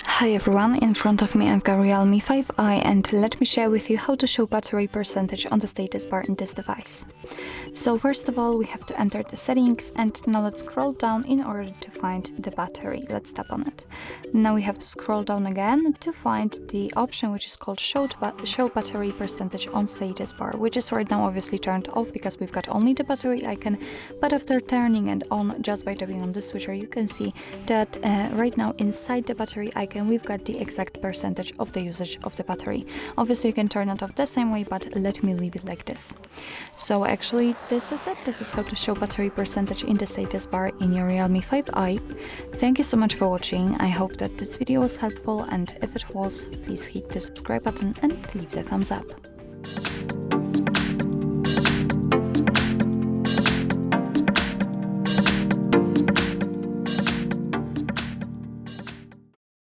Hi everyone, in front of me I've got Realme 5i and let me share with you how to show battery percentage on the status bar in this device. So first of all we have to enter the settings and now let's scroll down in order to find the battery. Let's tap on it. Now we have to scroll down again to find the option which is called show battery percentage on status bar, which is right now obviously turned off because we've got only the battery icon, but after turning it on just by tapping on the switcher you can see that right now inside the battery icon we've got the exact percentage of the usage of the battery. Obviously you can turn it off the same way, but let me leave it like this. So actually this is it. This is how to show battery percentage in the status bar in your Realme 5i. Thank you so much for watching. I hope that this video was helpful, and if it was, please hit the subscribe button and leave the thumbs up.